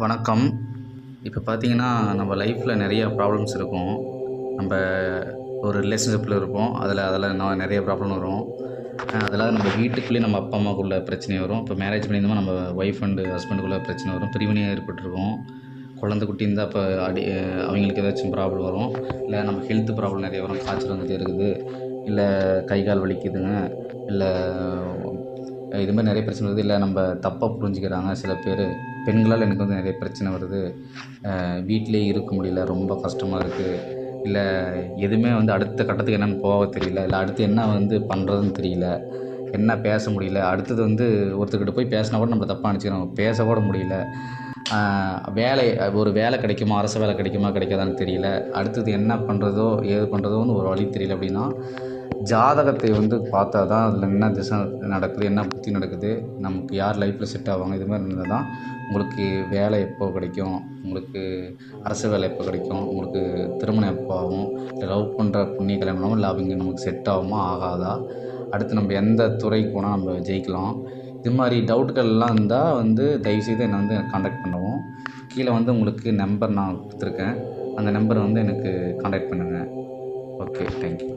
வணக்கம். இப்போ பார்த்தீங்கன்னா, நம்ம லைஃப்பில் நிறைய ப்ராப்ளம்ஸ் இருக்கும். நம்ப ஒரு ரிலேஷன்ஷிப்பில இருப்போம். அதில் நிறைய ப்ராப்ளம் வரும். அதில் நம்ம வீட்டுக்குள்ளேயே நம்ம அப்பா, அம்மாக்குள்ள பிரச்சனை வரும். இப்போ மேரேஜ் பண்ணியிருந்தோம்னா நம்ம ஒய்ஃப் அண்டு ஹஸ்பண்டுக்குள்ள பிரச்சனை வரும். பிரிவினை ஏற்பட்டுருக்கும். குழந்தை குட்டி இருந்தால் அப்போ அவங்களுக்கு ஏதாச்சும் ப்ராப்ளம் வரும். இல்லை நம்ம ஹெல்த் ப்ராப்ளம் நிறைய வரும். காய்ச்சல் வந்துட்டே இருக்குது. இல்லை கை, கால் வலிக்குதுங்க. இல்லை இது மாதிரி நிறைய பிரச்சனை வருது. இல்லை நம்ம தப்பாக புரிஞ்சுக்கிறாங்க சில பேர். பெண்களால் எனக்கு வந்து நிறைய பிரச்சனை வருது. வீட்டிலேயே இருக்க முடியல, ரொம்ப கஷ்டமாக இருக்குது. இல்லை எதுவுமே வந்து அடுத்த கட்டத்துக்கு என்னென்னு போக தெரியல. இல்லை அடுத்து என்ன வந்து பண்ணுறதுன்னு தெரியல. என்ன பேச முடியல. அடுத்தது வந்து ஒருத்தர்கிட்ட போய் பேசினா கூட நம்மளை தப்பாக நினச்சிக்கிறாங்க. பேச கூட முடியல. வேலை ஒரு வேலை கிடைக்குமா, அரசு வேலை கிடைக்குமா கிடைக்காதான்னு தெரியல. அடுத்தது என்ன பண்ணுறதோ ஏது பண்ணுறதோன்னு ஒரு வழி தெரியல. அப்படின்னா ஜாதகத்தை வந்து பார்த்தா தான் அதில் என்ன திசை நடக்குது, என்ன புத்தி நடக்குது, நமக்கு யார் லைஃப்பில் செட் ஆவாங்க, இது மாதிரி இருந்தால் தான் உங்களுக்கு வேலை எப்போ கிடைக்கும், உங்களுக்கு அரசு வேலை எப்போ கிடைக்கும், உங்களுக்கு திருமணம் எப்போ ஆகும், இல்லை லவ் பண்ணுற புண்ணிய கல்யாணம் பண்ணாமல் இல்லை அவங்க நமக்கு செட் ஆகுமா ஆகாதா, அடுத்து நம்ம எந்த துறைக்கு போனால் நம்ம ஜெயிக்கலாம், இது மாதிரி டவுட்டுகள்லாம் இருந்தால் வந்து தயவுசெய்து என்னை வந்து காண்டாக்ட் பண்ணவும். கீழே வந்து உங்களுக்கு நம்பர் நான் கொடுத்துருக்கேன். அந்த நம்பரை வந்து எனக்கு காண்டாக்ட் பண்ணுங்கள். Okay, thank you.